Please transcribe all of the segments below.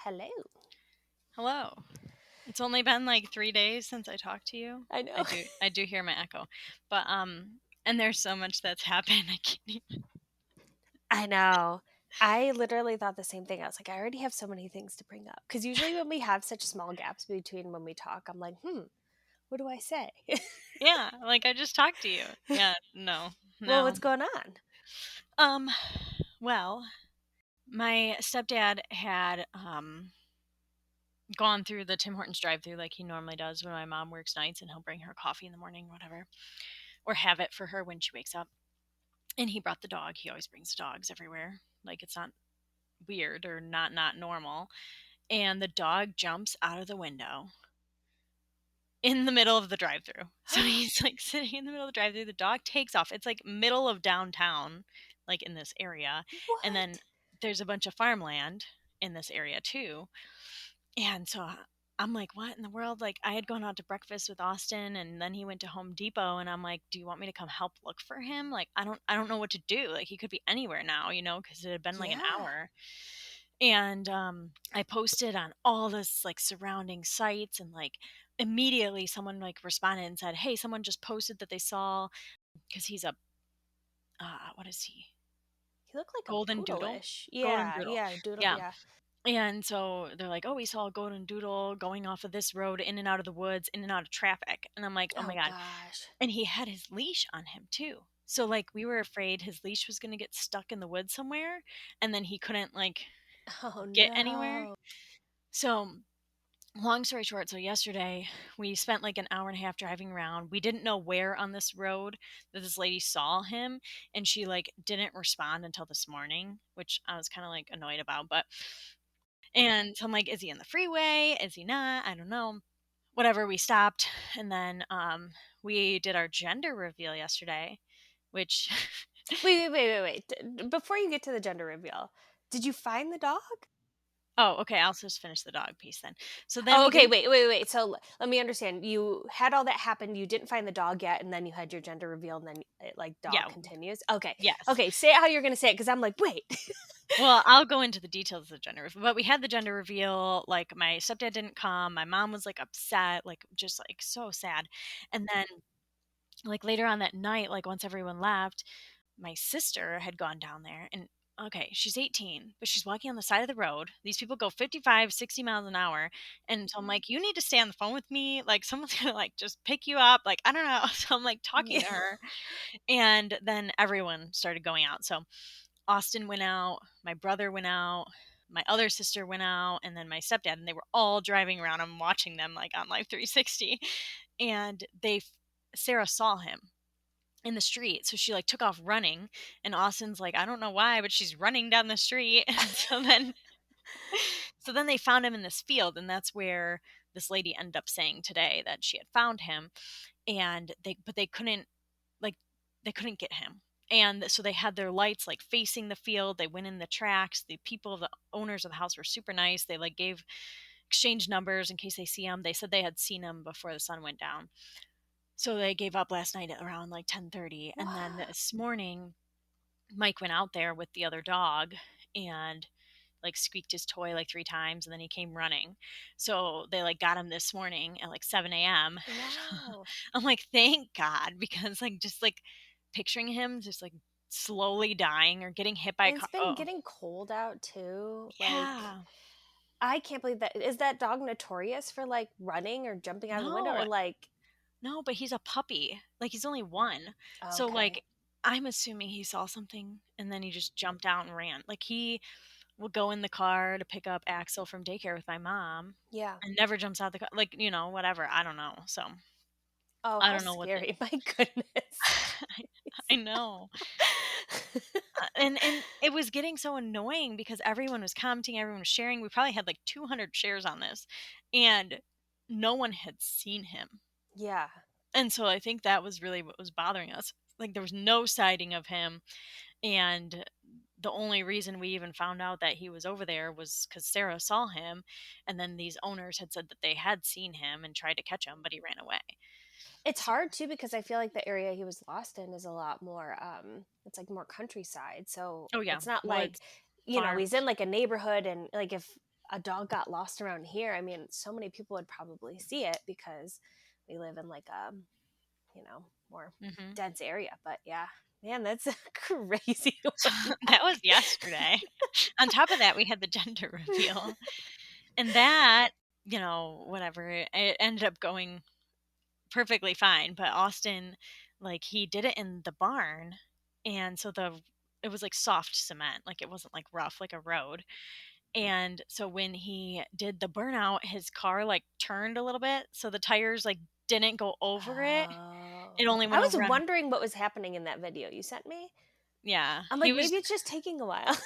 Hello. Hello. It's only been like 3 days since I talked to you. I I know. do I do hear my echo. But and there's so much that's happened. I can't even. I know. I literally thought the same thing. I was like, I already have so many things to bring up. Because usually when we have such small gaps between when we talk, I'm like, what do I say? Yeah, like I just talked to you. Yeah, no. Well, No. what's going on? Um well, my stepdad had gone through the Tim Hortons drive-through like he normally does when my mom works nights, and he'll bring her coffee in the morning, whatever, or have it for her when she wakes up. And he brought the dog. He always brings dogs everywhere. Like it's not weird or not normal. And the dog jumps out of the window in the middle of the drive-through. So he's like sitting in the middle of the drive-through. The dog takes off. It's like middle of downtown, like in this area. And then What? there's a bunch of farmland in this area too. And so I'm like, what in the world? Like I had gone out to breakfast with Austin, and then he went to Home Depot, and I'm like, do you want me to come help look for him? Like I don't know what to do. Like he could be anywhere now, because it had been like an Yeah. hour. And I posted on all this like surrounding sites, and like immediately someone like responded and said, hey, someone just posted that they saw, because he's a what is he, He looked like a golden doodle, poodle-ish. golden Yeah, doodle, yeah, doodle, yeah. yeah. And so they're like, oh, we saw a golden doodle going off of this road, in and out of the woods, in and out of traffic. And I'm like, oh my Oh, god. gosh. And he had his leash on him too, so like we were afraid his leash was going to get stuck in the woods somewhere, and then he couldn't like Oh, get anywhere. no. So long story short, so yesterday we spent like an hour and a half driving around. We didn't know where on this road that this lady saw him, and she like didn't respond until this morning, which I was kind of like annoyed about. But and so I'm like, is he in the freeway? Is he not? I don't know. Whatever, we stopped, and then we did our gender reveal yesterday, which Wait. Before you get to the gender reveal, did you find the dog? oh, okay, I'll just finish the dog piece then. So then Oh, we okay. didn't. Wait. So let me understand. You had all that happen. You didn't find the dog yet, and then you had your gender reveal, and then it, like dog Yeah. continues. Okay. Yes. Okay. Say it how you're gonna say it, because I'm like, wait. Well, I'll go into the details of the gender reveal, but we had the gender reveal. Like my stepdad didn't come. My mom was like upset, like just like so sad. And then like later on that night, like once everyone left, my sister had gone down there, and okay, she's 18, but she's walking on the side of the road. These people go 55, 60 miles an hour. And so I'm like, you need to stay on the phone with me. Like someone's gonna like just pick you up. Like, I don't know. So I'm like talking Yeah. to her. And then everyone started going out. So Austin went out, my brother went out, my other sister went out, and then my stepdad, and they were all driving around. I'm watching them like on Life 360, and Sarah saw him in the street, so she like took off running, and Austin's like, I don't know why, but she's running down the street, and so then they found him in this field, and that's where this lady ended up saying today that she had found him, and they couldn't, like, they couldn't get him. And so they had their lights like facing the field. They went in the tracks. The people, the owners of the house were super nice. They like gave exchange numbers in case they see him. They said they had seen him before the sun went down. So they gave up last night at around like 10:30, and then Wow. this morning Mike went out there with the other dog and like squeaked his toy like 3 times, and then he came running. So they like got him this morning at like 7 a.m. Wow. I'm like, thank God, because like just like picturing him just like slowly dying or getting hit by a And it's car. been Oh, getting cold out too. Like, yeah. I can't believe that. Is that dog notorious for like running or jumping out of the window, No, or like? no, but he's a puppy. Like he's only one. So Okay. like I'm assuming he saw something and then he just jumped out and ran. Like he will go in the car to pick up Axel from daycare with my mom Yeah. and never jumps out the car. Like, whatever. I don't know. So Oh, I how don't know what the scary. My goodness. I know. And it was getting so annoying because everyone was commenting, everyone was sharing. We probably had like 200 shares on this, and no one had seen him. Yeah. And so I think that was really what was bothering us. Like there was no sighting of him, and the only reason we even found out that he was over there was because Sarah saw him, and then these owners had said that they had seen him and tried to catch him, but he ran away. It's So, hard too, because I feel like the area he was lost in is a lot more it's like more countryside. So oh yeah, it's not like, woods, he's in farms. like a neighborhood, and like if a dog got lost around here, I mean, so many people would probably see it because we live in like a, more Hmm. dense area. But yeah, man, that's a crazy one. That was yesterday. On top of that, we had the gender reveal. And that, whatever, it ended up going perfectly fine. But Austin, like, he did it in the barn. And so it was like soft cement, like it wasn't like rough, like a road. And so when he did the burnout, his car like turned a little bit. So the tires like didn't go over it. Oh, It only I went was over on, wondering what was happening in that video you sent me. yeah. I'm like, maybe it's just taking a while.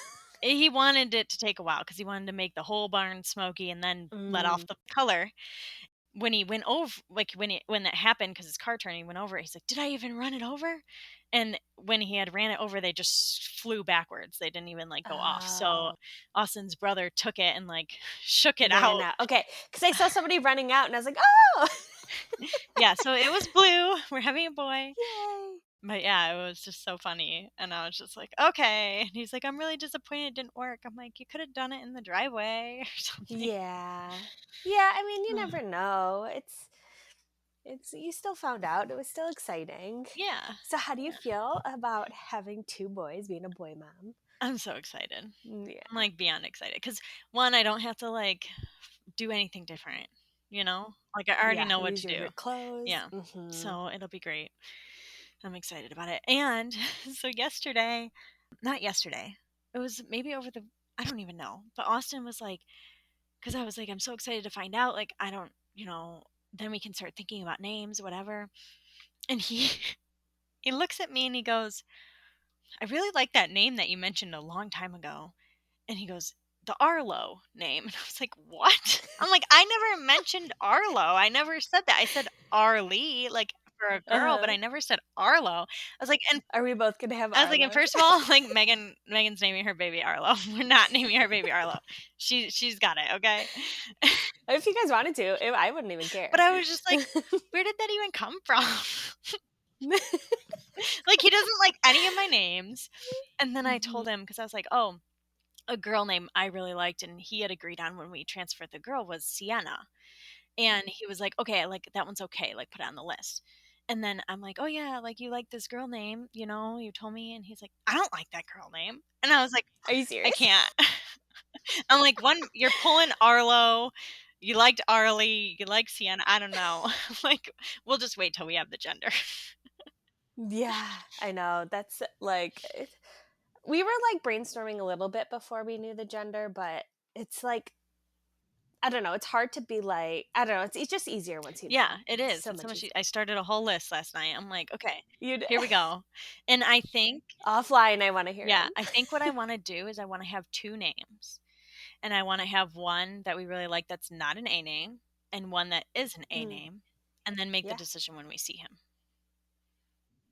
He wanted it to take a while because he wanted to make the whole barn smoky and then let Mm. off the color. When he went over, like when that happened, because his car turned, he went over it. He's like, "Did I even run it over?" And when he had ran it over, they just flew backwards. They didn't even like go off. So Oh, Austin's brother took it and like shook it ran out. out. Okay, because I saw somebody running out, and I was like, oh, Yeah, so it was blue. We're having a boy. yay! But yeah, it was just so funny. And I was just like, okay. And he's like, I'm really disappointed it didn't work. I'm like, you could have done it in the driveway or something. Yeah, yeah. I mean, you never know. It's you still found out. It was still exciting. Yeah. So, how do you Yeah. feel about having two boys, being a boy mom? I'm so excited. I'm Yeah, like beyond excited because one, I don't have to like do anything different, Like I already yeah. know what Use to your do. clothes. Yeah. Mm-hmm. So it'll be great. I'm excited about it. And so yesterday, not yesterday, it was maybe I don't even know, but Austin was like, because I was like, I'm so excited to find out. Like, I don't, then we can start thinking about names, whatever. And he, he looks at me and he goes, I really like that name that you mentioned a long time ago. And he goes, the Arlo name. And I was like, what? I'm like, I never mentioned Arlo. I never said that. I said Arlie, like for a girl, but Uh-huh. I never said Arlo. Are we both gonna have I was like, and Arlos? first of all, like Megan's naming her baby Arlo. We're not naming her baby Arlo. She's got it, okay? If you guys wanted to, I wouldn't even But care. I was just like, where did that even come from? Like he doesn't like any of my names. And then I Mhm. told him because I was like, oh, a girl name I really liked and he had agreed on when we transferred the girl was Sienna. And he was like, okay, like that one's okay, like put it on the list. And then I'm like, oh yeah, like you like this girl name, you told me. And he's like, I don't like that girl name. And I was like, Are you I serious? can't. I'm like, one, you're pulling Arlo. You liked Arlie. You like Sienna. I don't know. Like, we'll just wait till we have the gender. Yeah, I know. That's we were like brainstorming a little bit before we knew the gender, but it's like I don't know. It's hard to be like I don't know. It's just easier once you Yeah, know. it It's is. so It's so much much. easier. I started a whole list last night. I'm like, okay, You here we go. And I think, offline. I want to hear yeah, them. I think what I want to do is I want to have two names. And I want to have one that we really like that's not an A name and one that is an A Mm, name. And then make the yeah. decision when we see him.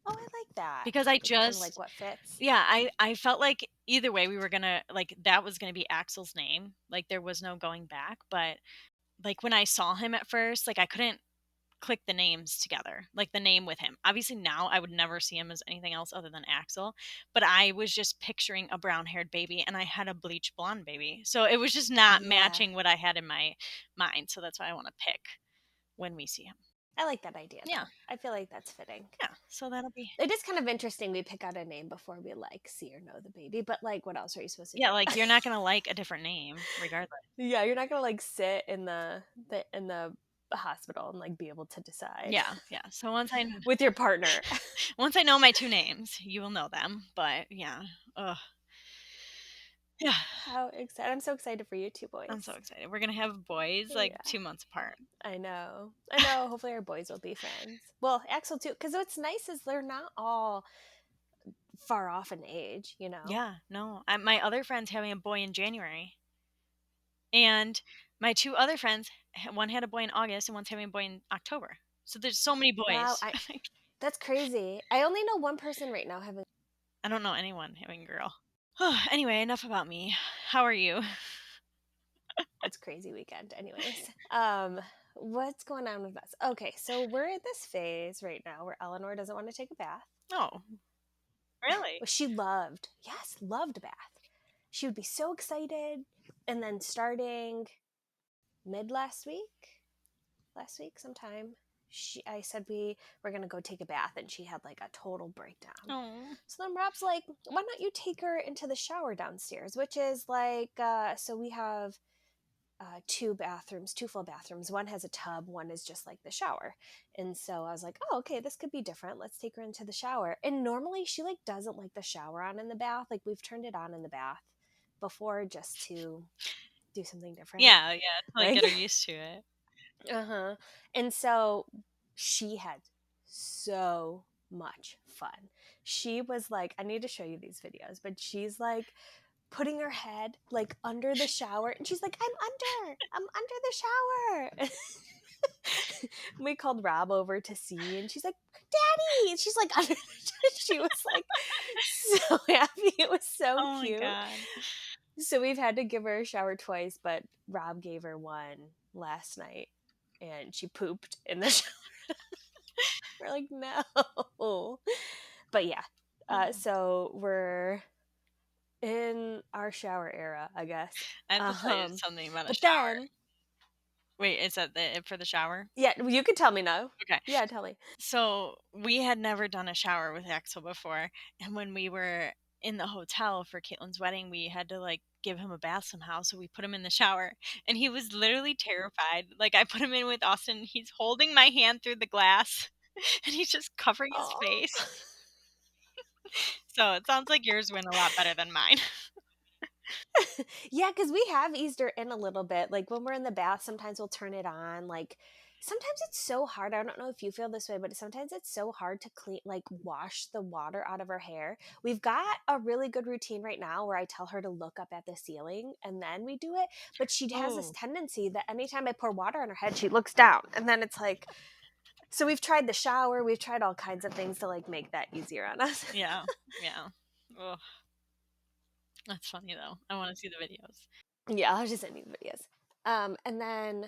Oh, I like that. Because I It's kind of like just, what fits. yeah, I felt like either way we were gonna like that was gonna be Axel's name. Like there was no going back. But like when I saw him at first, like I couldn't click the names together, like the name with him. Obviously now I would never see him as anything else other than Axel, but I was just picturing a brown-haired baby and I had a bleach blonde baby. So it was just not Yeah, matching what I had in my mind. So that's why I want to pick when we see him. I like that idea Yeah. though. I feel like that's fitting. Yeah. So that'll be, It is kind of interesting. We pick out a name before we like see or know the baby, but like, what else are you supposed to yeah, do? like you're not going to like a different name regardless. Yeah, you're not gonna like sit in the hospital and like be able to decide Yeah. Yeah. So with your partner. once I know my two names, you will know them. But yeah. Ugh. Yeah. How excited! I'm so excited for you two I'm so boys. excited. We're going to have boys like Yeah, 2 months apart. I know. I know. Hopefully, our boys will be friends. Well, Axel too, because what's nice is they're not all far off in age. You know. Yeah, no. My other friend's having a boy in January. And my two other friends, one had a boy in August and one's having a boy in October. So there's so many Wow, boys. I that's crazy. I only know one person right now having. I don't know anyone having a girl. Anyway, enough about me. How are you? It's crazy weekend, anyways. What's going on with us? Okay, so we're at this phase right now where Eleanor doesn't want to take a bath. Oh, really? Well, she loved, yes, loved bath. She would be so excited. And then starting mid last week sometime, I said we were going to go take a bath, and she had like a total breakdown. Oh. So then Rob's like, why don't you take her into the shower downstairs, which is like, so we have two bathrooms, two full bathrooms. One has a tub, one is just like the shower. And so I was like, oh, okay, this could be different. Let's take her into the shower. And normally she like doesn't like the shower on in the bath. Like we've turned it on in the bath before just to do something different. Yeah, yeah, to, like, Like, get her used to it. uh-huh. And so she had so much fun. She was like, I need to show you these videos, but she's like putting her head like under the shower, and she's like, I'm under the shower. We called Rob over to see, and she's like, Daddy, and she's like under she was like so happy. It was so Oh my cute. god. So we've had to give her a shower twice, but Rob gave her one last night, and she pooped in the shower. We're like, no. But yeah, Oh. so we're in our shower era, I guess. I have to tell you Um, something about a but shower. then, Wait, is that it for the shower? yeah, you can tell me now. Okay. Yeah, tell me. So we had never done a shower with Axel before, and when we were in the hotel for Caitlin's wedding, we had to like give him a bath somehow. So we put him in the shower, and he was literally terrified. Like I put him in with Austin, he's holding my hand through the glass, and he's just covering his Oh. face. So it sounds like yours went a lot better than mine. Yeah, because we have eased her in a little bit. Like when we're in the bath, sometimes we'll turn it on. Like sometimes it's so hard. I don't know if you feel this way, but sometimes it's so hard to clean, like wash the water out of her hair. We've got a really good routine right now where I tell her to look up at the ceiling and then we do it. But she has this Oh, tendency that anytime I pour water on her head, she looks down. And then it's like, so we've tried the shower, we've tried all kinds of things to like make that easier on us. yeah, yeah. Oh, that's funny though. I want to see the videos. Yeah, I'll just send you the videos. And then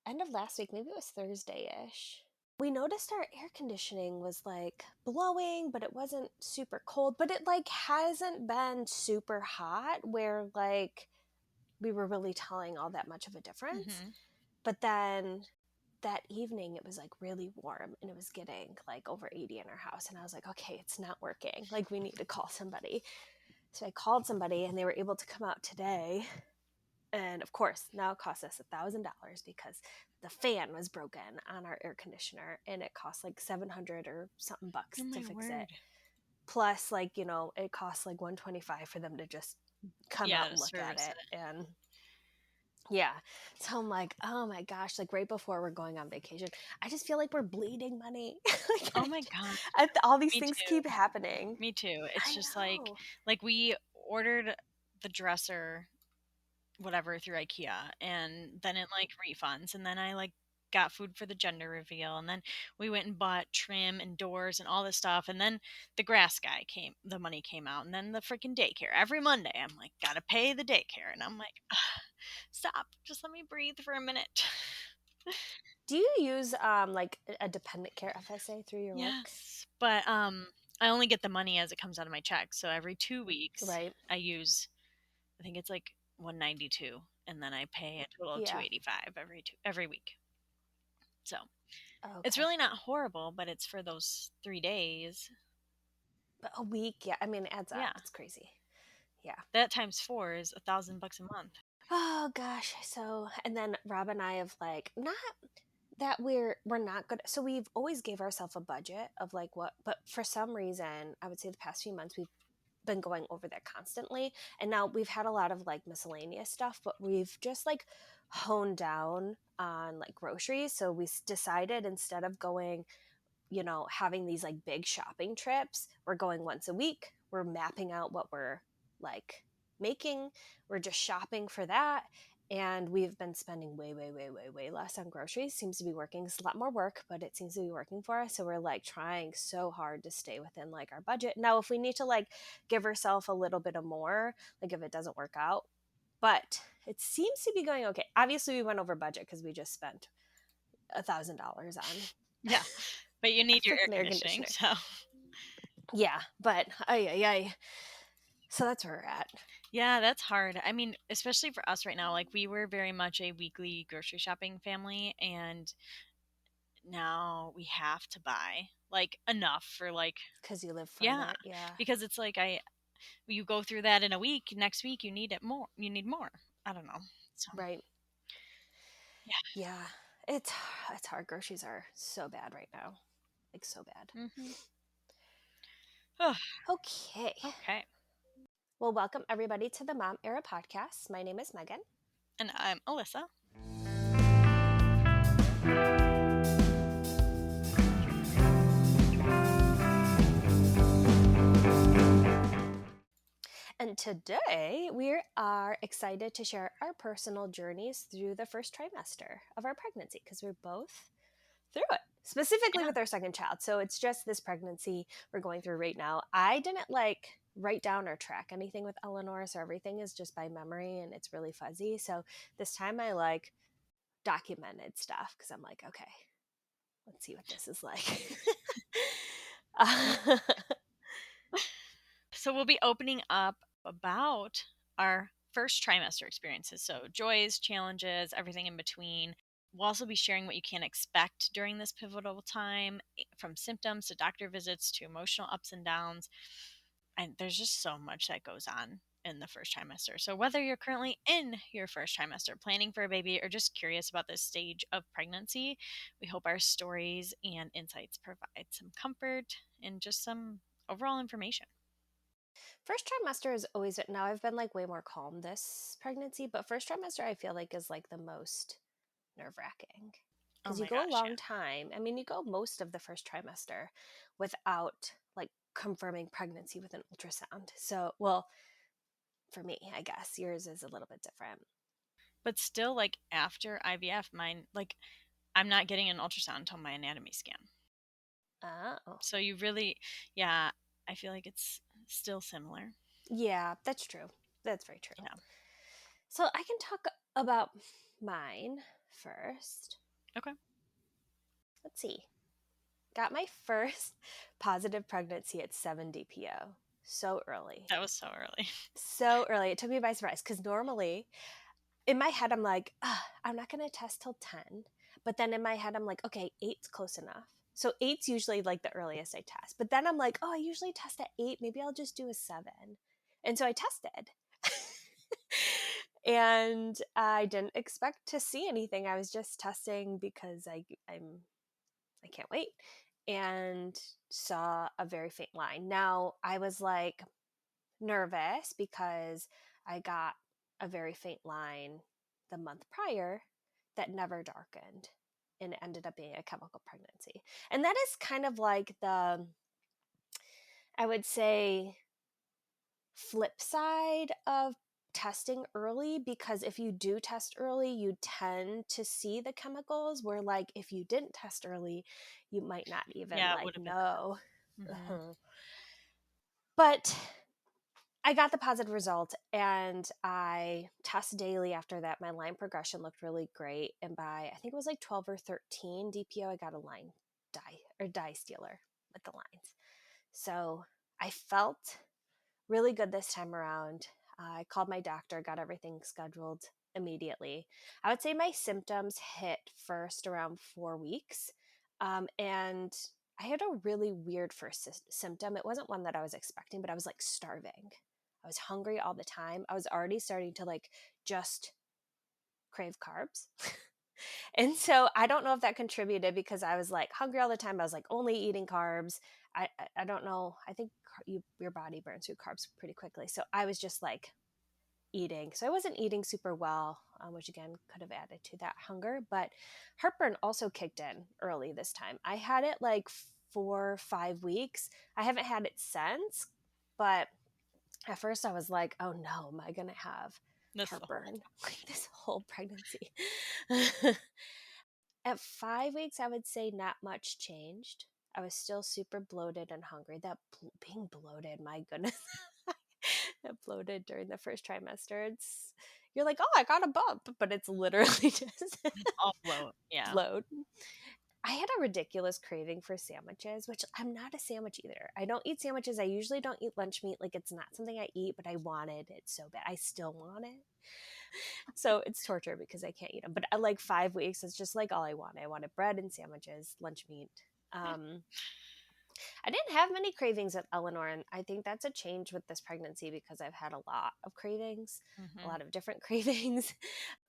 end of last week, maybe it was Thursday-ish. We noticed our air conditioning was like blowing, but it wasn't super cold, but it like hasn't been super hot where like we were really telling all that much of a difference. Hmm. But then that evening it was like really warm and it was getting like over 80 in our house, and I was like, okay, it's not working. Like we need to call somebody. So I called somebody and they were able to come out today. And of course, now it costs us $1,000 because the fan was broken on our air conditioner, and it costs like 700 or something bucks Oh to my fix it. word. Plus, like, you know, it costs like 125 for them to just come Yeah, out to and look at service it. it. And yeah, so I'm like, oh my gosh, like right before we're going on vacation, I just feel like we're bleeding money. Oh my god. All these Me things too. keep happening. Me too. It's I just know. like we ordered the dresser whatever through IKEA, and then it like refunds, and then I like got food for the gender reveal, and then we went and bought trim and doors and all this stuff, and then the grass guy came, the money came out, and then the freaking daycare. Every Monday I'm like, gotta pay the daycare, and I'm like, stop, just let me breathe for a minute. Do you use like a dependent care FSA through your work? Yes, but I only get the money as it comes out of my check, so every 2 weeks Right. I use, I think it's like 192, and then I pay a total of Yeah. 285 every week. So it's Okay. really not horrible, but it's for those 3 days. But a week, yeah. I mean, it adds up. Yeah, It's crazy. Yeah. that times four is $1,000 a month. Oh gosh. So, and then Rob and I have like not that we're not good. So we've always gave ourselves a budget of like what, but for some reason, I would say the past few months we've been going over that constantly. And now we've had a lot of like miscellaneous stuff, but we've just like honed down on like groceries. So we decided instead of going, you know, having these like big shopping trips. We're going once a week. We're mapping out what we're like making. We're just shopping for that. And we've been spending way, way, way, way, way less on groceries. Seems to be working. It's a lot more work, but it seems to be working for us. So we're like trying so hard to stay within like our budget. Now, if we need to like give ourselves a little bit of more, like if it doesn't work out, but it seems to be going okay. Obviously, we went over budget because we just spent $1,000 on Yeah, but you a need your air freaking air conditioning, conditioner. so Yeah, but ay ay ay. So that's where we're at. Yeah, that's hard. I mean, especially for us right now, like we were very much a weekly grocery shopping family, and now we have to buy like enough for like, Because you live yeah, further. Yeah. because it's like you go through that in a week, next week you need it more. You need more. I don't know. So, Right. yeah. Yeah. It's it's hard. Groceries are so bad right now. Like so bad. Mhm. Oh, Okay. okay. Well, welcome everybody to the Mom Era podcast. My name is Megan. And I'm Alyssa. And today we are excited to share our personal journeys through the first trimester of our pregnancy because we're both through it, specifically Yeah. with our second child. So it's just this pregnancy we're going through right now. I didn't like write down or track anything with Eleanor, so everything is just by memory and it's really fuzzy. So this time I like documented stuff because I'm like, okay, let's see what this is like. uh, So we'll be opening up about our first trimester experiences. So joys, challenges, everything in between. We'll also be sharing what you can expect during this pivotal time, from symptoms to doctor visits to emotional ups and downs. And there's just so much that goes on in the first trimester. So whether you're currently in your first trimester, planning for a baby, or just curious about this stage of pregnancy, we hope our stories and insights provide some comfort and just some overall information. First trimester is always now I've been like way more calm this pregnancy, but first trimester I feel like is like the most nerve-wracking Oh because you my go a gosh, yeah. long time. I mean, you go most of the first trimester without like confirming pregnancy with an ultrasound. So, well, for me, I guess yours is a little bit different. But still, like after IVF, mine, like I'm not getting an ultrasound until my anatomy scan. Oh, So you really, yeah, I feel like it's still similar. yeah, that's true. That's very true. Yeah. So I can talk about mine first. Okay. Let's see. Got my first positive pregnancy at 7 DPO. So early. That was so early. So early. It took me by surprise because normally in my head, I'm like, I'm not going to test till 10. But then in my head, I'm like, okay, eight's close enough. So eight's usually like the earliest I test. But then I'm like, oh, I usually test at 8. Maybe I'll just do a 7. And so I tested. And I didn't expect to see anything. I was just testing because I can't wait, and saw a very faint line. Now I was like nervous because I got a very faint line the month prior that never darkened and it ended up being a chemical pregnancy. And that is kind of like the, I would say, flip side of testing early, because if you do test early you tend to see the chemicals, where like if you didn't test early you might not even Yeah, it like would have been know. different. Hmm. Uh-huh. But I got the positive result and I test daily after that. My line progression looked really great. And by, I think it was like 12 or 13 DPO, I got a line dye stealer with the lines. So I felt really good this time around. I called my doctor, got everything scheduled immediately. I would say my symptoms hit first around 4 weeks. And I had a really weird first symptom. It wasn't one that I was expecting, but I was like starving. I was hungry all the time. I was already starting to like just crave carbs. And so I don't know if that contributed because I was like hungry all the time. I was like only eating carbs. I don't know. I think your body burns through carbs pretty quickly. So I was just like eating. So I wasn't eating super well, which again could have added to that hunger. But heartburn also kicked in early this time. I had it like 4 or 5 weeks. I haven't had it since, but at first I was like, oh no, am I going to have That's the whole. heartburn like this whole pregnancy? At 5 weeks, I would say not much changed. I was still super bloated and hungry. That being bloated, my goodness. That bloated during the first trimester. It's, you're like, oh, I got a bump, but it's literally just All bloat. Yeah. bloat. I had a ridiculous craving for sandwiches, which I'm not a sandwich either. I don't eat sandwiches. I usually don't eat lunch meat. Like it's not something I eat, but I wanted it so bad. I still want it. So it's torture because I can't eat them. But like 5 weeks, it's just like all I want. I wanted bread and sandwiches, lunch meat. Um, I didn't have many cravings with Eleanor, and I think that's a change with this pregnancy because I've had a lot of cravings, a Hmm. lot of different cravings,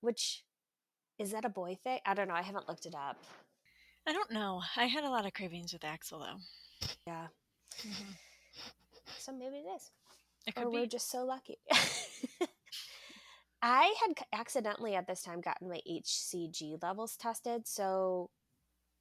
which is that a boy thing? I don't know. I haven't looked it up. I don't know. I had a lot of cravings with Axel though. Yeah. Hmm. So maybe it is. It could Or we're be. just so lucky. I had accidentally at this time gotten my HCG levels tested. So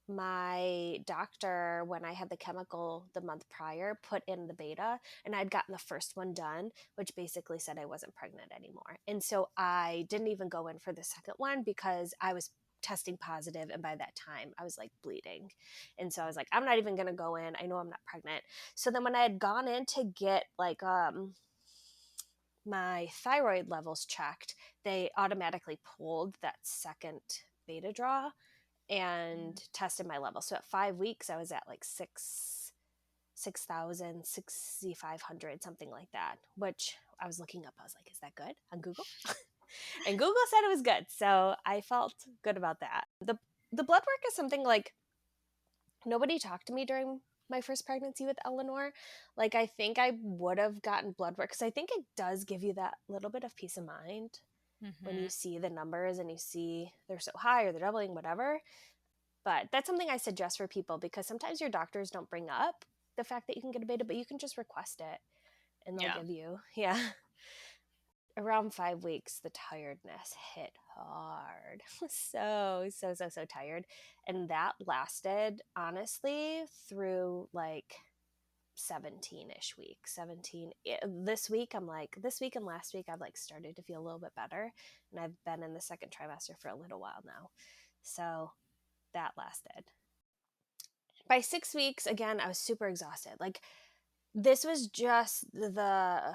my doctor, when I had the chemical the month prior, put in the beta, and I'd gotten the first one done, which basically said I wasn't pregnant anymore. And so I didn't even go in for the second one because I was testing positive, and by that time I was like bleeding. And so I was like, I'm not even going to go in. I know I'm not pregnant. So then when I had gone in to get like my thyroid levels checked, they automatically pulled that second beta draw and tested my level. So at 5 weeks, I was at like 6,000, 6,500, something like that, which I was looking up. I was like, is that good on Google? And Google said it was good. So I felt good about that. The blood work is something like nobody talked to me during my first pregnancy with Eleanor. Like, I think I would have gotten blood work because I think it does give you that little bit of peace of mind when you Hmm. see the numbers and you see they're so high or they're doubling, whatever. But that's something I suggest for people because sometimes your doctors don't bring up the fact that you can get a beta, but you can just request it and they'll Yeah. give you, yeah. Around 5 weeks, the tiredness hit hard. So tired. And that lasted honestly through like 17-ish weeks. 17 this week I'm like this week and last week I've like started to feel a little bit better, and I've been in the second trimester for a little while now. So that lasted. By 6 weeks, again, I was super exhausted. Like this was just the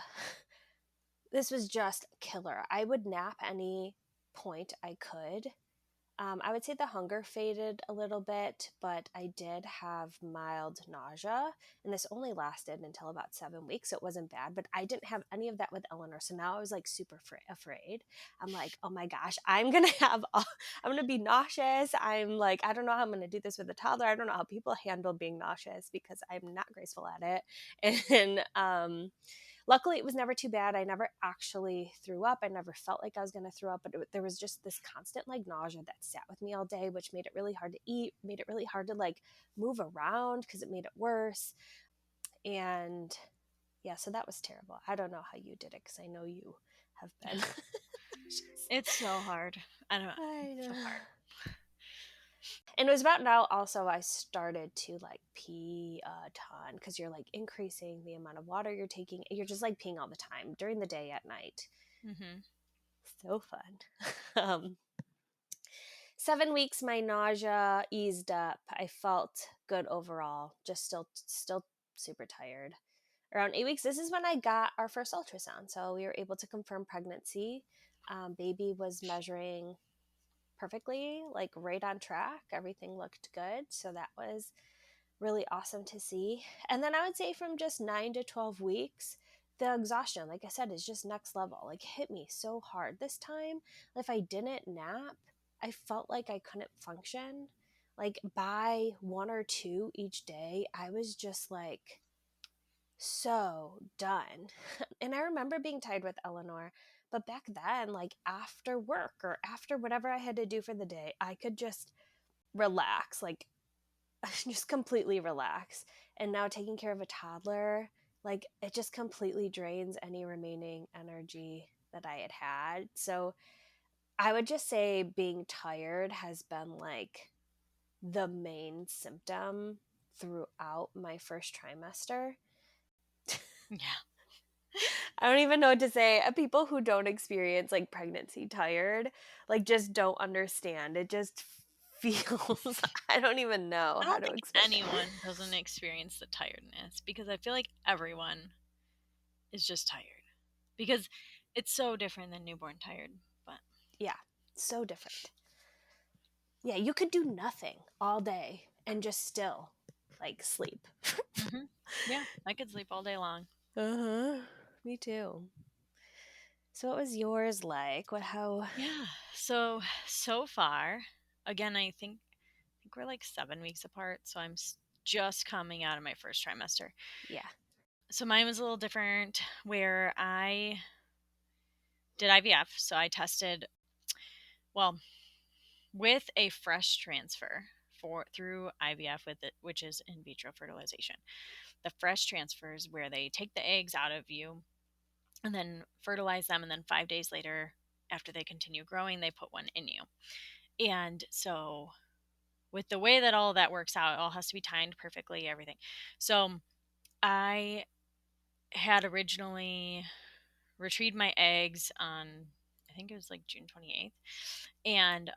this was just killer. I would nap any point I could. I would say the hunger faded a little bit, but I did have mild nausea, and this only lasted until about 7 weeks. So it wasn't bad, but I didn't have any of that with Eleanor. So now I was like super afraid. I'm like, oh my gosh, I'm gonna be nauseous. I'm like, I don't know how I'm gonna do this with a toddler. I don't know how people handle being nauseous because I'm not graceful at it. And luckily it was never too bad. I never actually threw up. I never felt like I was going to throw up, but there was just this constant like nausea that sat with me all day, which made it really hard to eat, made it really hard to like move around because it made it worse. And yeah, so that was terrible. I don't know how you did it because I know you have been. It's so hard. I don't know. I It's so know. hard. And it was about now also I started to like pee a ton because you're like increasing the amount of water you're taking. You're just like peeing all the time during the day, at night. Hmm. So fun. um, 7 weeks, my nausea eased up. I felt good overall. Just still super tired. Around 8 weeks, this is when I got our first ultrasound. So we were able to confirm pregnancy. Baby was measuring perfectly, like right on track. Everything looked good. So that was really awesome to see. And then I would say from just 9 to 12 weeks, the exhaustion, like I said, is just next level. Like hit me so hard this time. If I didn't nap, I felt like I couldn't function. Like by one or two each day, I was just like so done. And I remember being tired with Eleanor, but back then, like after work or after whatever I had to do for the day, I could just relax. Like just completely relax. And now taking care of a toddler, like it just completely drains any remaining energy that I had had. So I would just say being tired has been like the main symptom throughout my first trimester. Yeah. I don't even know what to say. People who don't experience like pregnancy tired, like just don't understand. It just feels, I don't even know I how don't to think explain it. anyone doesn't experience the tiredness because I feel like everyone is just tired because it's so different than newborn tired. But Yeah, so different. Yeah, you could do nothing all day and just still like sleep. Yeah, I could sleep all day long. Uh-huh. Me too. So what was yours like? What how Yeah. So far, again, I think we're like 7 weeks apart. So just coming out of my first trimester. yeah. So mine was a little different, where I did IVF. So I tested, well, with a fresh transfer for through IVF with it, which is in vitro fertilization. The fresh transfers where they take the eggs out of you and then fertilize them, and then 5 days later, after they continue growing, they put one in you. And so with the way that all that works out, it all has to be timed perfectly, everything. So I had originally retrieved my eggs on, I think it was like June 28th, and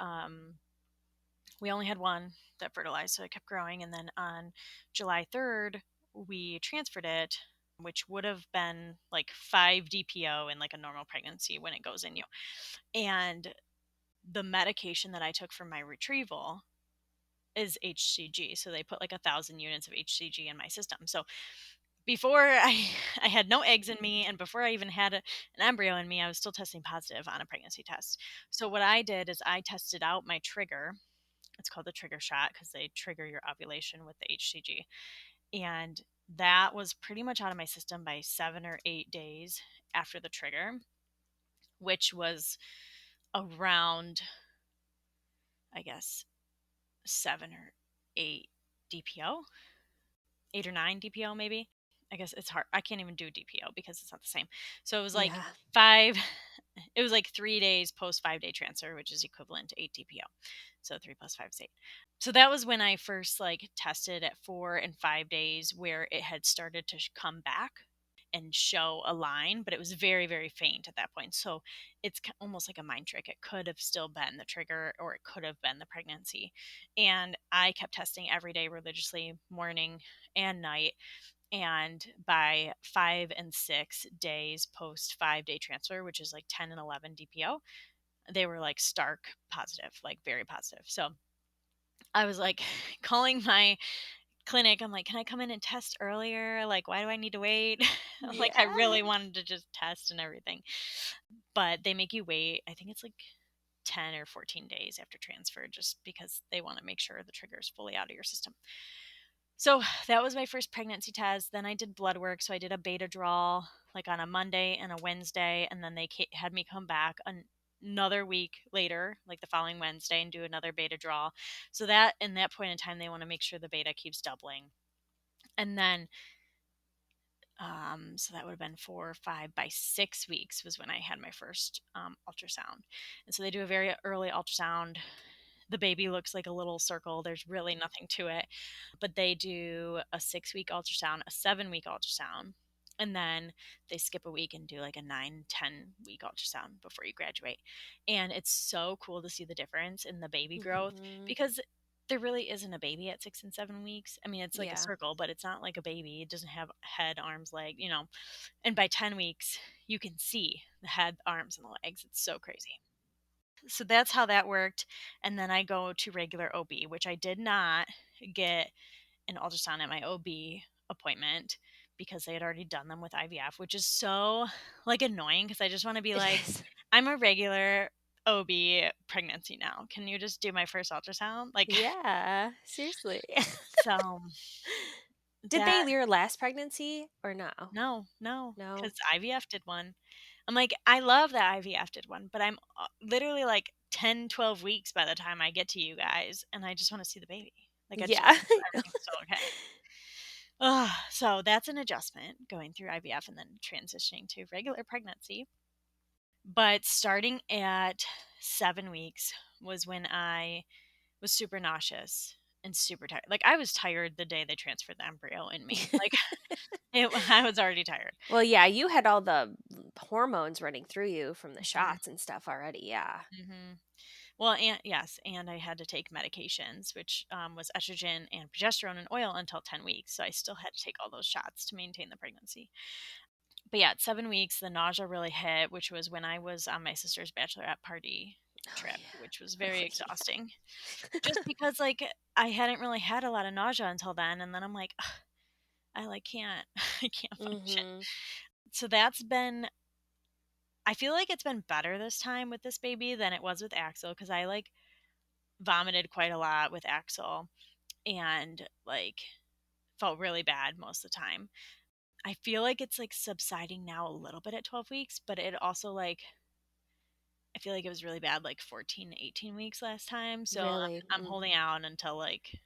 we only had one that fertilized, so it kept growing. And then on July 3rd, we transferred it, which would have been like 5 DPO in like a normal pregnancy when it goes in you. And the medication that I took for my retrieval is HCG. So they put like 1,000 units of HCG in my system. So before I had no eggs in me, and before I even had an embryo in me, I was still testing positive on a pregnancy test. So what I did is I tested out my trigger. It's called the trigger shot because they trigger your ovulation with the HCG. And that was pretty much out of my system by 7 or 8 days after the trigger, which was around, I guess, 7 or 8 DPO, 8 or 9 DPO maybe. I guess it's hard. I can't even do DPO because it's not the same. So it was like Yeah. five, it was like 3 days post 5 day transfer, which is equivalent to 8 DPO. So 3 plus 5 is 8. So that was when I first like tested at 4 and 5 days, where it had started to come back and show a line, but it was very, very faint at that point. So it's almost like a mind trick. It could have still been the trigger, or it could have been the pregnancy. And I kept testing every day religiously, morning and night. And by 5 and 6 days post 5 day transfer, which is like 10 and 11 DPO, they were like stark positive, like very positive. So I was like calling my clinic. I'm like, can I come in and test earlier? Like, why do I need to wait? Like, I Yeah. really wanted to just test and everything. But they make you wait. I think it's like 10 or 14 days after transfer, just because they want to make sure the trigger is fully out of your system. So that was my first pregnancy test. Then I did blood work. So I did a beta draw like on a Monday and a Wednesday. And then they had me come back another week later, like the following Wednesday, and do another beta draw. So that in that point in time, they want to make sure the beta keeps doubling. And then, so that would have been 4 or 5. By 6 weeks was when I had my first ultrasound. And so they do a very early ultrasound. The baby looks like a little circle. There's really nothing to it. But they do a 6 week ultrasound, a 7 week ultrasound, and then they skip a week and do like a 9, 10 week ultrasound before you graduate. And it's so cool to see the difference in the baby growth, Mhm. because there really isn't a baby at 6 and 7 weeks. I mean, it's like a Yeah. circle, but it's not like a baby. It doesn't have head, arms, leg. And by 10 weeks, you can see the head, arms, and the legs. It's so crazy. So that's how that worked. And then I go to regular OB, which I did not get an ultrasound at my OB appointment because they had already done them with IVF, which is so like annoying, because I just want to be It like, is. I'm a regular OB pregnancy now. Can you just do my first ultrasound? Like, Yeah, seriously. so Did that, they your last pregnancy or no? no, no, No. because IVF did one. I'm like, I love that IVF did one, but I'm literally like 10, 12 weeks by the time I get to you guys, and I just want to see the baby. Like, I just want Yeah. to make sure everything's still okay. Ugh, so that's an adjustment, going through IVF and then transitioning to regular pregnancy. But starting at 7 weeks was when I was super nauseous and super tired. Like, I was tired the day they transferred the embryo in me. Like, I was already tired. Well, yeah, you had all the hormones running through you from the Mhm, shots and stuff already, yeah. mhm. Well, and yes, and I had to take medications, which was estrogen and progesterone and oil until 10 weeks. So I still had to take all those shots to maintain the pregnancy. But yeah, at 7 weeks, the nausea really hit, which was when I was on my sister's bachelorette party Oh, trip, yeah. which was Oh, very yeah. exhausting. Just because, like, I hadn't really had a lot of nausea until then, and then I'm like, "Ugh, I, like, can't I can't function." Mhm. So that's been I feel like it's been better this time with this baby than it was with Axel because I, like, vomited quite a lot with Axel and, like, felt really bad most of the time. I feel like it's, like, subsiding now a little bit at 12 weeks, but it also, like I feel like it was really bad, like, 14 to 18 weeks last time, so Really? I'm holding out until, like,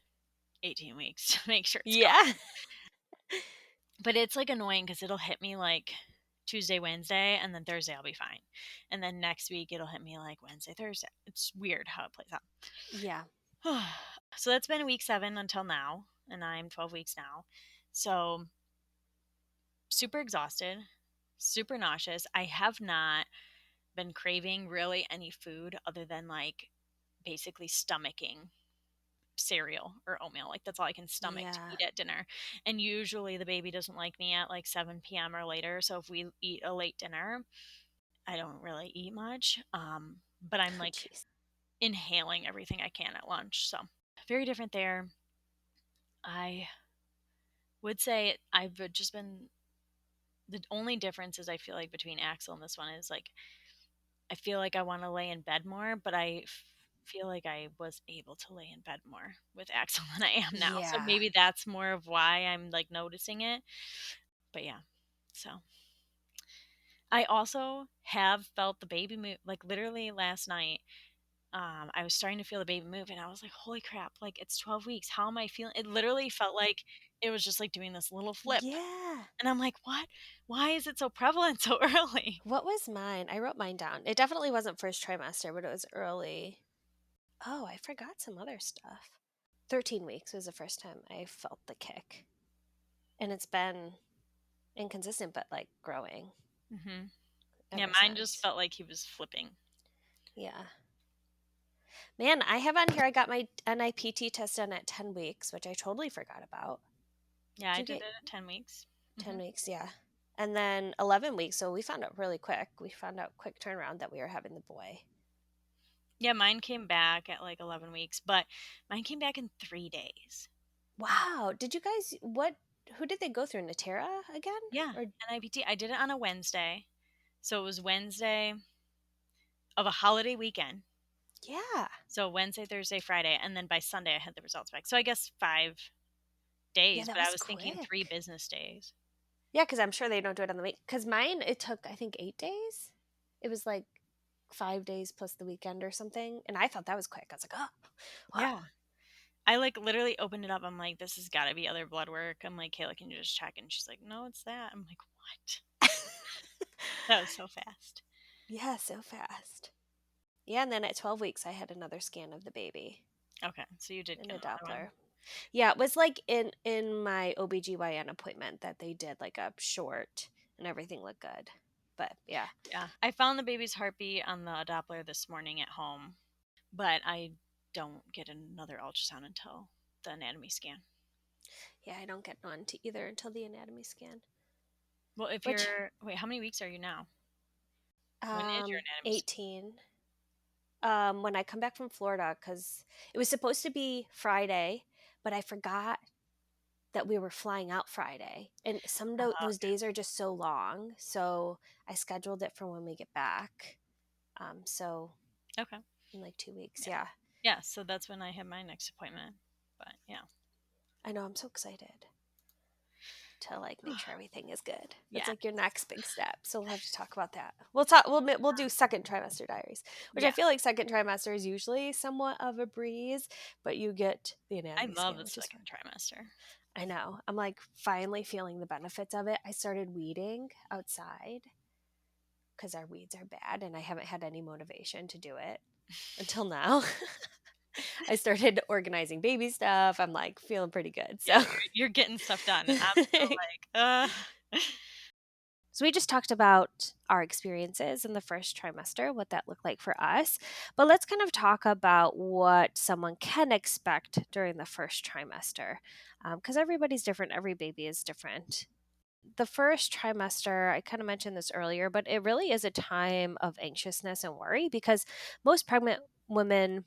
18 weeks to make sure it's Yeah. gone. But it's, like, annoying because 'cause it'll hit me, like, Tuesday, Wednesday, and then Thursday I'll be fine. And then next week, it'll hit me, like, Wednesday, Thursday. It's weird how it plays out. Yeah. So that's been week 7 until now, and I'm 12 weeks now. So, super exhausted, super nauseous. I have not been craving really any food other than, like, basically stomaching cereal or oatmeal. Like, that's all I can stomach to Yeah. eat at dinner. And usually the baby doesn't like me at like 7 p.m. or later. So if we eat a late dinner, I don't really eat much. But I'm Oh, like jeez. inhaling everything I can at lunch. So very different there. I would say I've just been the only difference is I feel like between Axel and this one is like I feel like I want to lay in bed more, but feel like I was able to lay in bed more with Axel than I am now. So Yeah. maybe that's more of why I'm like noticing it. But yeah. So I also have felt the baby move like literally last night. I was starting to feel the baby move and I was like, holy crap, like it's 12 weeks. How am I feeling? It literally felt like it was just like doing this little flip. Yeah. And I'm like, what? Why is it so prevalent so early? What was mine? I wrote mine down. It definitely wasn't first trimester, but it was early. Oh, I forgot some other stuff. 13 weeks was the first time I felt the kick. And it's been inconsistent, but like growing Hmm. Yeah, ever mine just since. felt like he was flipping. Yeah. Man, I have on here, I got my NIPT test done at 10 weeks, which I totally forgot about. Yeah, Did I you did get it at 10 weeks. 10 Hmm. weeks? Yeah. And then 11 weeks. So we found out really quick. We found out quick turnaround that we were having the boy. Yeah, mine came back at like 11 weeks, but mine came back in 3 days. Wow. Did you guys, who did they go through? Natera again? Yeah, Or, NIPT. I did it on a Wednesday. So it was Wednesday of a holiday weekend. yeah. So Wednesday, Thursday, Friday, and then by Sunday I had the results back. So I guess Yeah, 5 days, that but I was was thinking three quick. business days. Yeah, because I'm sure they don't do it on the week. Because mine, it took, I think, 8 days. It was like 5 days plus the weekend or something. And I thought that was quick. I was like, oh, wow. Yeah. I like literally opened it up. I'm like, this has got to be other blood work. I'm like, Kayla, can you just check? And she's like, no, it's that. I'm like, what? That was so fast. Yeah, so fast. Yeah, and then at 12 weeks, I had another scan of the baby Okay, so you did and get a another one. Doppler. Yeah, it was like in my OBGYN appointment that they did like a short and everything looked good. But yeah. Yeah. I found the baby's heartbeat on the Doppler this morning at home, but I don't get another ultrasound until the anatomy scan. Yeah, I don't get one to either until the anatomy scan. Well, if Which you're, wait, how many weeks are you now? When is your anatomy scan? 18 when I come back from Florida cuz it was supposed to be Friday, but I forgot that we were flying out Friday. And those days are just so long, so I scheduled it for when we get back. So Okay. in like 2 weeks, Yeah. yeah. Yeah. So that's when I have my next appointment. But yeah. I know, I'm so excited to like make sure everything is good. That's Yeah. like your next big step. So we'll have to talk about that. We'll do second trimester diaries, which I Yeah. feel like second trimester is usually somewhat of a breeze, but you get the I anatomy love scan, the which is fun. second trimester. I know. I'm like finally feeling the benefits of it. I started weeding outside because our weeds are bad and I haven't had any motivation to do it until now. I started organizing baby stuff. I'm like feeling pretty good. Yeah. So You're getting stuff done. I'm still like, So we just talked about our experiences in the first trimester, what that looked like for us. But let's kind of talk about what someone can expect during the first trimester. Because everybody's different, every baby is different. The first trimester, I kind of mentioned this earlier, but it really is a time of anxiousness and worry because most pregnant women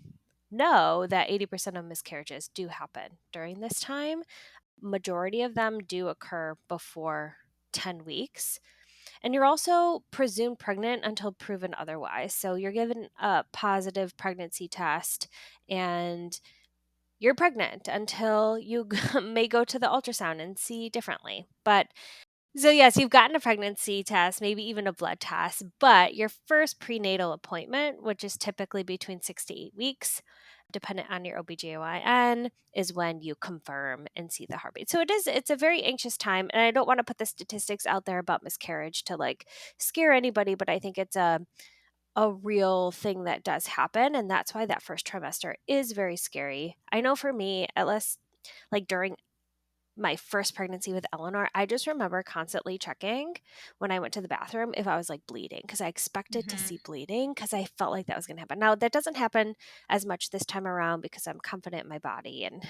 know that 80% of miscarriages do happen during this time. Majority of them do occur before 10 weeks. And you're also presumed pregnant until proven otherwise. So you're given a positive pregnancy test and you're pregnant until you may go to the ultrasound and see differently. But so, yes, you've gotten a pregnancy test, maybe even a blood test, but your first prenatal appointment, which is typically between 6 to 8 weeks, dependent on your OBGYN, is when you confirm and see the heartbeat. So it's a very anxious time. And I don't want to put the statistics out there about miscarriage to like scare anybody, but I think it's a real thing that does happen. And that's why that first trimester is very scary. I know for me, at least like during my first pregnancy with Eleanor, I just remember constantly checking when I went to the bathroom if I was like bleeding because I expected to Hmm. see bleeding because I felt like that was going to happen. Now, that doesn't happen as much this time around because I'm confident in my body. And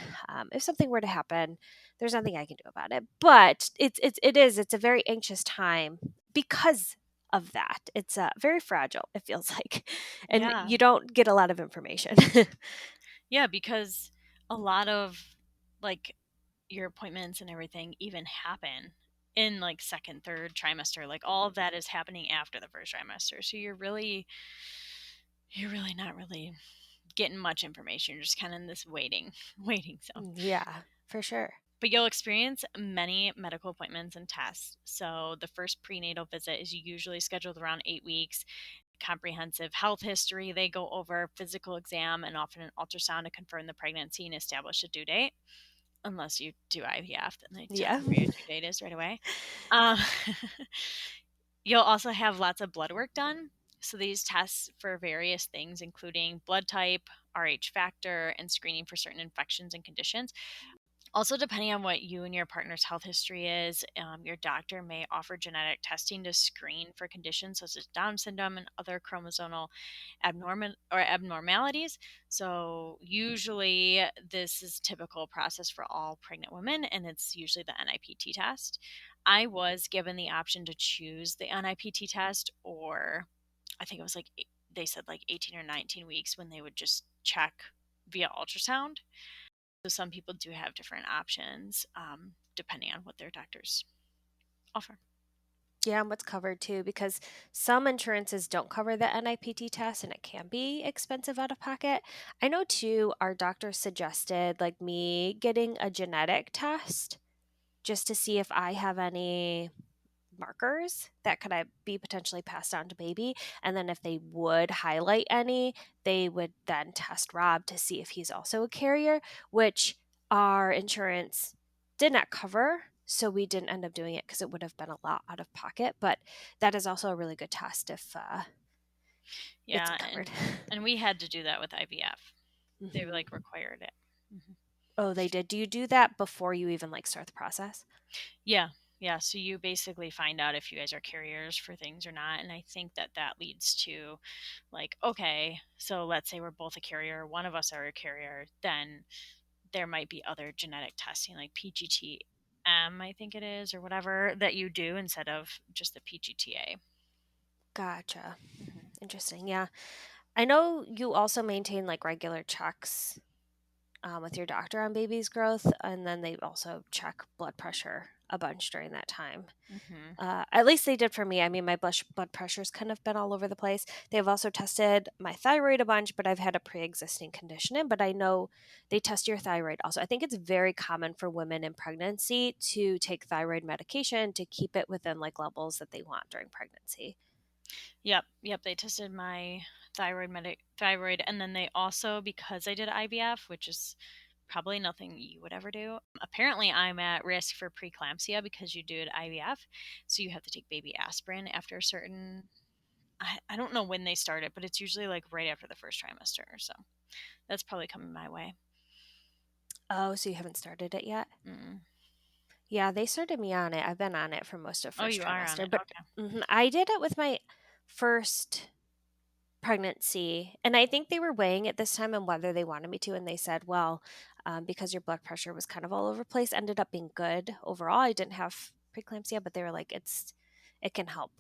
if something were to happen, there's nothing I can do about it. But it's a very anxious time because of that. It's very fragile, it feels like. And Yeah. you don't get a lot of information. Yeah, because a lot of like your appointments and everything even happen in like second, third trimester. Like all of that is happening after the first trimester. So you're really not really getting much information. You're just kind of in this waiting waiting zone. Yeah, for sure. But you'll experience many medical appointments and tests. So the first prenatal visit is usually scheduled around 8 weeks. Comprehensive health history, they go over physical exam and often an ultrasound to confirm the pregnancy and establish a due date. Unless you do IVF, then they tell Yeah. you where your due date is right away. Um, you'll also have lots of blood work done. So these tests for various things, including blood type, Rh factor, and screening for certain infections and conditions. Also, depending on what you and your partner's health history is, your doctor may offer genetic testing to screen for conditions such as Down syndrome and other chromosomal abnormalities. So, usually, this is typical process for all pregnant women, and it's usually the NIPT test. I was given the option to choose the NIPT test, or I think it was like they said like 18 or 19 weeks when they would just check via ultrasound. So some people do have different options depending on what their doctors offer. Yeah, and what's covered too, because some insurances don't cover the NIPT test and it can be expensive out of pocket. I know too, our doctor suggested like me getting a genetic test just to see if I have any markers that could I be potentially passed on to baby. And then if they would highlight any, they would then test Rob to see if he's also a carrier, which our insurance did not cover. So we didn't end up doing it because it would have been a lot out of pocket. But that is also a really good test if it's Yeah, covered. and we had to do that with IVF. They Hmm. like required it. Hmm. Oh, they did. Do you do that before you even like start the process? Yeah, yeah. So you basically find out if you guys are carriers for things or not, and I think that that leads to like, okay, so let's say we're both a carrier, one of us are a carrier, then there might be other genetic testing like PGTM, I think it is, or whatever that you do instead of just the PGTA. Gotcha. Hmm. Interesting. Yeah. I know you also maintain like regular checks with your doctor on baby's growth, and then they also check blood pressure a bunch during that time. Hmm. At least they did for me. I mean, my blood pressure's kind of been all over the place. They've also tested my thyroid a bunch, but I've had a pre-existing condition. But I know they test your thyroid also. I think it's very common for women in pregnancy to take thyroid medication to keep it within like levels that they want during pregnancy. Yep, yep. They tested my thyroid, and then they also, because I did IVF, which is probably nothing you would ever do. Apparently, I'm at risk for preeclampsia because you did IVF, so you have to take baby aspirin after a certain. I don't know when they start it, but it's usually like right after the first trimester. So that's probably coming my way. Oh, so you haven't started it yet? Mm. Yeah, they started me on it. I've been on it for most of Oh, first you are on trimester, it. but Okay. I did it with my first pregnancy, and I think they were weighing it this time and whether they wanted me to, and they said, well, because your blood pressure was kind of all over the place, ended up being good overall. I didn't have preeclampsia, but they were like, it can help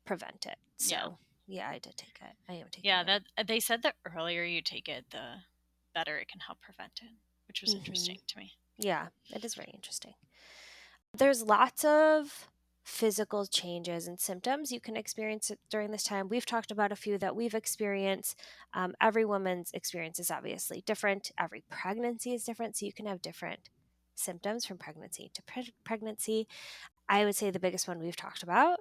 prevent it. Yeah. So. Yeah, I did take it. I am taking Yeah, it. that they said the earlier you take it, the better it can help prevent it, which was Hmm. interesting to me. Yeah, it is very interesting. There's lots of physical changes and symptoms you can experience during this time. We've talked about a few that we've experienced. Every woman's experience is obviously different. Every pregnancy is different. So you can have different symptoms from pregnancy to pregnancy. I would say the biggest one we've talked about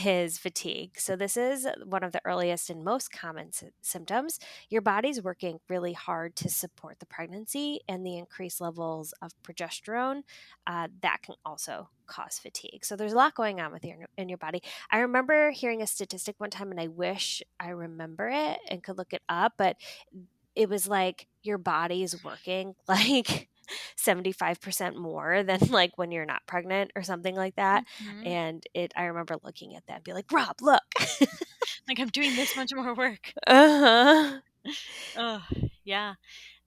is fatigue. So, this is one of the earliest and most common symptoms. Your body's working really hard to support the pregnancy, and the increased levels of progesterone that can also cause fatigue. So, there's a lot going on with your in your body. I remember hearing a statistic one time, and I wish I remember it and could look it up, but it was like your body's working like 75% more than like when you're not pregnant or something like that. Hmm. And I remember looking at that and be like, Rob, look. Like, I'm doing this much more work. Uh-huh. Oh, yeah.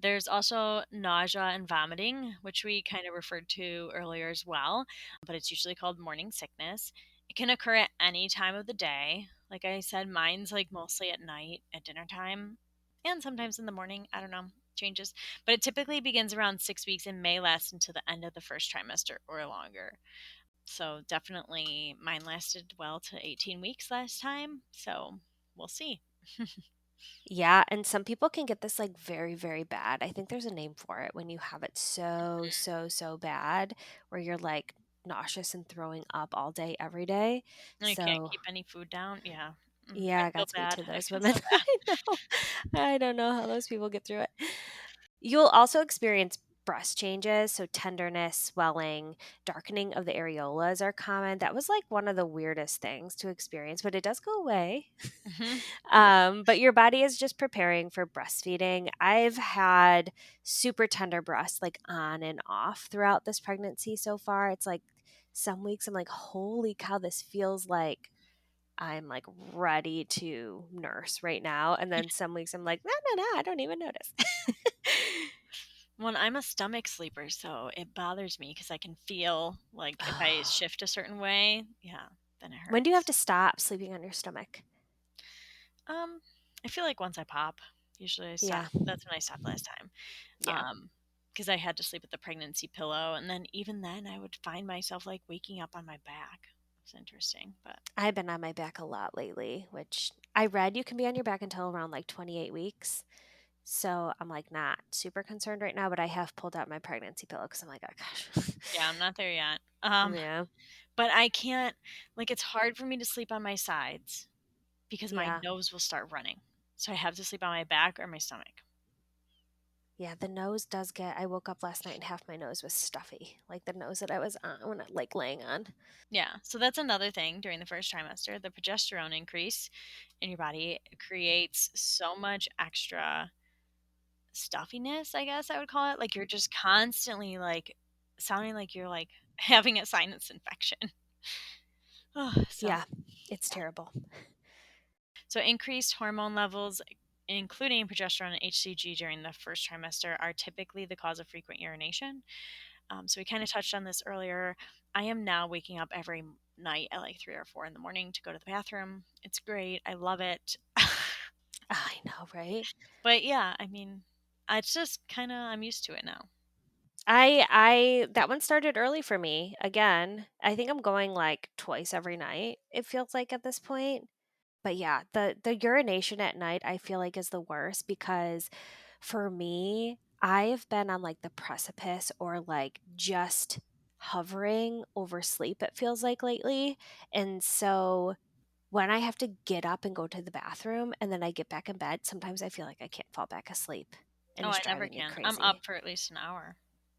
There's also nausea and vomiting, which we kind of referred to earlier as well, but it's usually called morning sickness. It can occur at any time of the day. Like I said, mine's like mostly at night, at dinner time, and sometimes in the morning. I don't know, changes. But it typically begins around 6 weeks and may last until the end of the first trimester or longer. So definitely mine lasted well to 18 weeks last time. So we'll see. Yeah, and some people can get this like very, very bad. I think there's a name for it when you have it so, so, so bad where you're like nauseous and throwing up all day, every day. And you can't So, keep any food down. Yeah. I yeah, feel Godspeed bad. to I those feel women. so bad. I know. I don't know how those people get through it. You'll also experience breast changes, so tenderness, swelling, darkening of the areolas are common. That was like one of the weirdest things to experience, but it does go away. Mhm. Yeah. But your body is just preparing for breastfeeding. I've had super tender breasts like on and off throughout this pregnancy so far. It's like some weeks I'm like, holy cow, this feels like I'm like ready to nurse right now. And then some weeks I'm like, no, no, no, I don't even notice. Well, I'm a stomach sleeper, so it bothers me because I can feel like if I shift a certain way, yeah, then it When do you have hurts. to stop sleeping on your stomach? Um, I feel like once I pop, usually I stop. Yeah. That's when I stopped last time. Yeah. Because I had to sleep with the pregnancy pillow, and then even then, I would find myself like waking up on my back. It's interesting, but I've been on my back a lot lately, which I read you can be on your back until around like 28 weeks. So I'm like not super concerned right now, but I have pulled out my pregnancy pillow because I'm like, oh gosh. yeah, I'm not there yet. Yeah. But I can't. Like, it's hard for me to sleep on my sides because my Yeah. nose will start running. So I have to sleep on my back or my stomach. Yeah. The nose does get, I woke up last night and half my nose was stuffy. Like the nose that I was on when I like laying on. Yeah. So that's another thing during the first trimester. The progesterone increase in your body creates so much extra stuffiness, I guess I would call it. Like you're just constantly like sounding like you're like having a sinus infection. Oh, so Yeah. It's terrible. so increased hormone levels including progesterone and HCG during the first trimester are typically the cause of frequent urination. So we kind of touched on this earlier. I am now waking up every night at like 3 or 4 in the morning to go to the bathroom. It's great. I love it. I know, right? But yeah, I mean, it's just kind of I'm used to it now. I that one started early for me. Again, I think I'm going like twice every night. It feels like at this point. But yeah, the urination at night I feel like is the worst because for me, I've been on like the precipice or like just hovering over sleep it feels like lately. And so when I have to get up and go to the bathroom and then I get back in bed, sometimes I feel like I can't fall back asleep and Oh, it's I never driving me can. I'm crazy. up for at least an hour.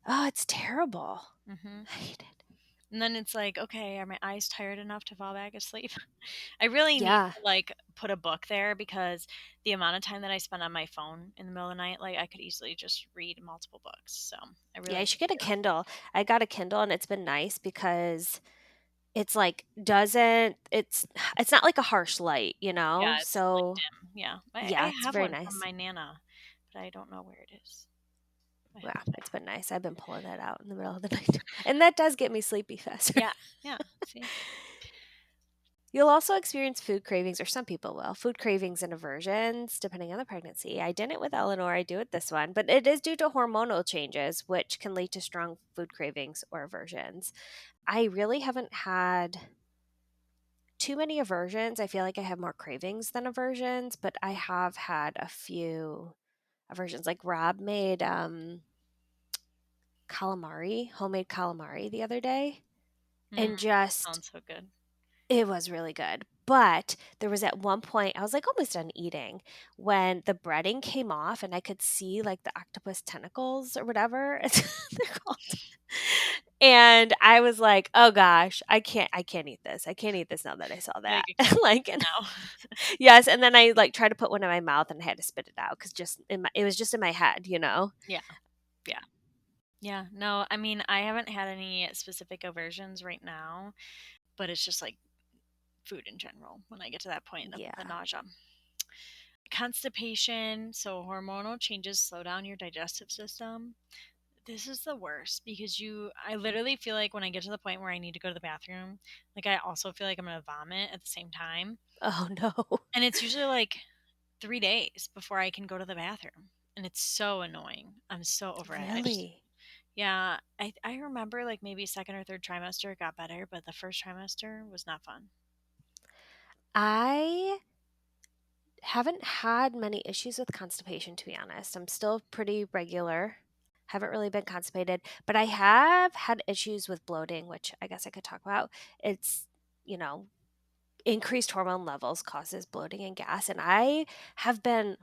Oh, it's terrible. Hmm. I hate it. And then it's like, okay, are my eyes tired enough to fall back asleep? I really need Yeah. to like put a book there because the amount of time that I spend on my phone in the middle of the night, like I could easily just read multiple books. So I Yeah, really you need should get a to. Kindle. I got a Kindle and it's been nice because it's like doesn't it's not like a harsh light, you Yeah, know? it's like So, dim. Yeah, I yeah, it's have very one from nice. my nana, but I don't know where it is. I Yeah, have to. it's been nice. I've been pulling that out in the middle of the night. And that does get me sleepy faster. Yeah, yeah. See, You'll also experience food cravings, or some people will, food cravings and aversions depending on the pregnancy. I didn't with Eleanor, I do with this one, but it is due to hormonal changes, which can lead to strong food cravings or aversions. I really haven't had too many aversions. I feel like I have more cravings than aversions, but I have had a few aversions. Like Rob made calamari, homemade calamari the other day, Mm, and just sounds so good. it was really good. But there was at one point I was like almost done eating when the breading came off and I could see like the octopus tentacles or whatever they're called. And I was like, "Oh gosh, I can't eat this. I can't eat this now that I saw Like, that." I can't Like, eat and now. yes, and then I like tried to put one in my mouth and I had to spit it out because just it was just in my head, you know? Yeah, yeah. Yeah, no, I mean, I haven't had any specific aversions right now, but it's just like food in general when I get to that point of the Yeah. nausea. Constipation, so hormonal changes slow down your digestive system. This is the worst because I literally feel like when I get to the point where I need to go to the bathroom, like I also feel like I'm going to vomit at the same time. Oh no. And it's usually like 3 days before I can go to the bathroom. And it's so annoying. I'm so over it. Really? Yeah, I remember like maybe second or third trimester it got better, but the first trimester was not fun. I haven't had many issues with constipation, to be honest. I'm still pretty regular. Haven't really been constipated, but I have had issues with bloating, which I guess I could talk about. It's, you know, increased hormone levels causes bloating and gas, and I have been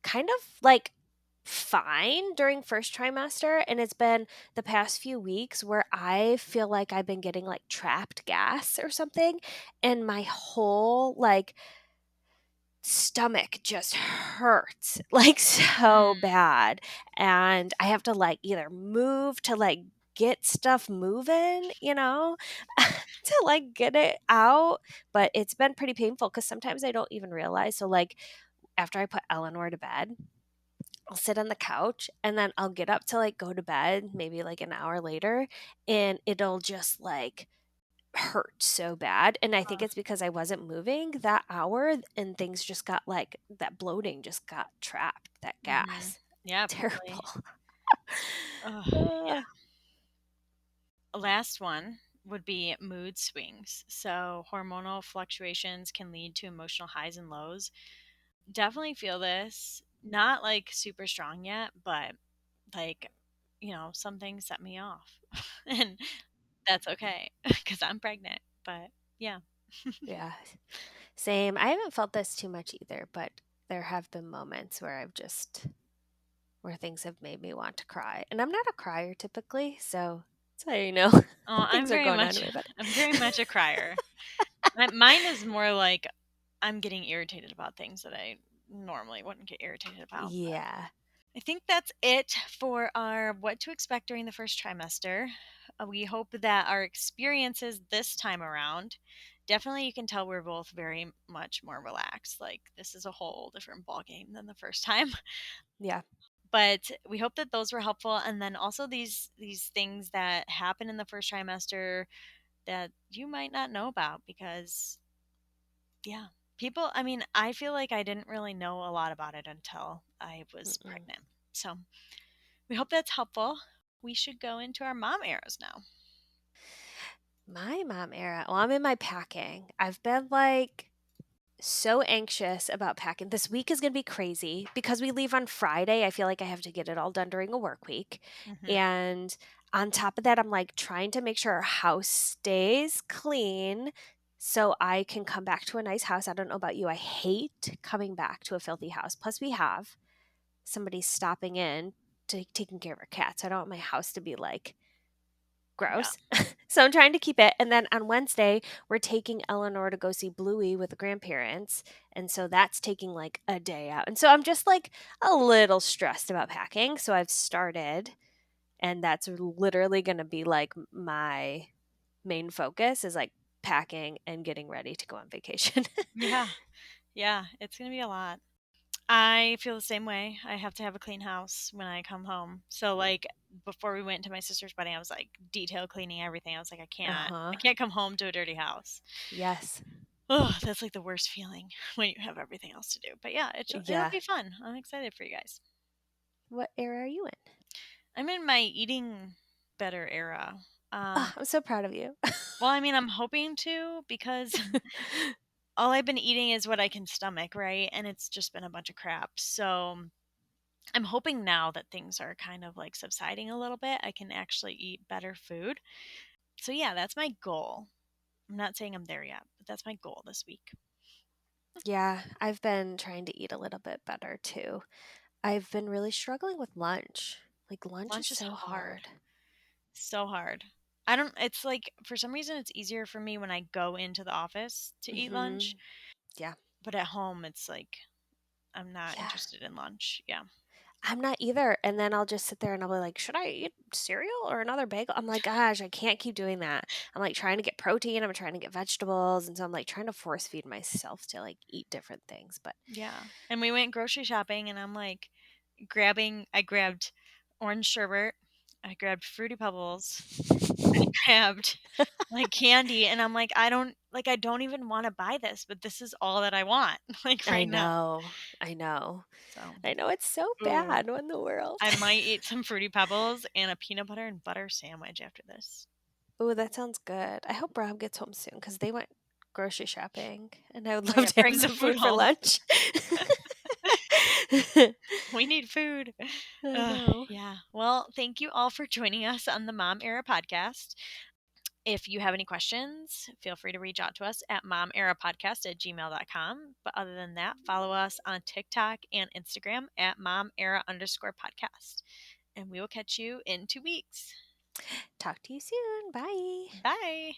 kind of like fine during first trimester, and it's been the past few weeks where I feel like I've been getting like trapped gas or something, and my whole like stomach just hurts like so Mm, bad, and I have to like either move to like get stuff moving, you know, to like get it out, but it's been pretty painful cuz sometimes I don't even realize. So like after I put Eleanor to bed, I'll sit on the couch and then I'll get up to like go to bed maybe like an hour later, and it'll just like hurt so bad, and I think it's because I wasn't moving that hour and things just got like that bloating just got trapped, that mhm. gas. Yeah, Terrible. probably. Ugh, Uh, yeah. Last one would be mood swings. So, hormonal fluctuations can lead to emotional highs and lows. Definitely feel this. Not like super strong yet, but like, some things set me off. And that's okay because I'm pregnant. But yeah. yeah. Same. I haven't felt this too much either, but there have been moments where I've just where things have made me want to cry. And I'm not a crier typically, so you know Oh, things are going on in my body. I'm very much a crier. Mine is more like I'm getting irritated about things that I normally wouldn't get irritated about. Yeah. I think that's it for our what to expect during the first trimester. We hope that our experiences this time around, definitely you can tell we're both very much more relaxed. Like this is a whole different ball game than the first time. Yeah. But we hope that those were helpful, and then also these things that happen in the first trimester that you might not know about because yeah, people, I mean, I feel like I didn't really know a lot about it until I was Mm-mm. pregnant. So we hope that's helpful. We should go into our mom eras now. My mom era. Well, I'm in my packing. I've been like so anxious about packing. This week is going to be crazy because we leave on Friday. I feel like I have to get it all done during a work week. Hmm. And on top of that, I'm like trying to make sure our house stays clean so I can come back to a nice house. I don't know about you. I hate coming back to a filthy house. Plus, we have somebody stopping in to taking care of our cats. I don't want my house to be like Yeah. gross. So I'm trying to keep it. And then on Wednesday, we're taking Eleanor to go see Bluey with the grandparents. And so that's taking like a day out. And so I'm just like a little stressed about packing. So I've started, and that's literally going to be like my main focus is like packing and getting ready to go on vacation. Yeah. Yeah. It's going to be a lot. I feel the same way. I have to have a clean house when I come home. So like before we went to my sister's wedding, I was like detail cleaning everything. I was like, Uh huh. I can't come home to a dirty house. Yes. Oh, that's like the worst feeling when you have everything else to do. But yeah, it'll Yeah. be fun. I'm excited for you guys. What era are you in? I'm in my eating better era. Oh, I'm so proud of you. Well, I mean, I'm hoping to because all I've been eating is what I can stomach, right? And it's just been a bunch of crap. So I'm hoping now that things are kind of like subsiding a little bit, I can actually eat better food. So yeah, that's my goal. I'm not saying I'm there yet, but that's my goal this week. Yeah, I've been trying to eat a little bit better too. I've been really struggling with lunch. Like, lunch is Lunch is so hard. hard. So hard. I don't it's like for some reason it's easier for me when I go into the office to eat lunch, Mhm. Yeah. but at home it's like I'm not Yeah. interested in lunch. Yeah. I'm not either. And then I'll just sit there and I'll be like, should I eat cereal or another bagel? I'm like, gosh, I can't keep doing that. I'm like trying to get protein, I'm trying to get vegetables. And so I'm like trying to force feed myself to like eat different things. But Yeah. And we went grocery shopping and I'm like I grabbed orange sherbet, I grabbed fruity pebbles, I grabbed like candy and I'm like I don't even want to buy this, but this is all that I want like I right now. know. I know. So, I know it's so ooh, bad. What in the world? I might eat some fruity pebbles and a peanut butter and butter sandwich after this. Oh, that sounds good. I hope Rob gets home soon because they went grocery shopping and I would Oh love yeah, to have bring the some food food for home. lunch. We need food. I know. Yeah. Well, thank you all for joining us on the Mom Era podcast. If you have any questions, feel free to reach out to us at momerapodcast@gmail.com. But other than that, follow us on TikTok and Instagram at momera_podcast. And we will catch you in 2 weeks. Talk to you soon. Bye. Bye.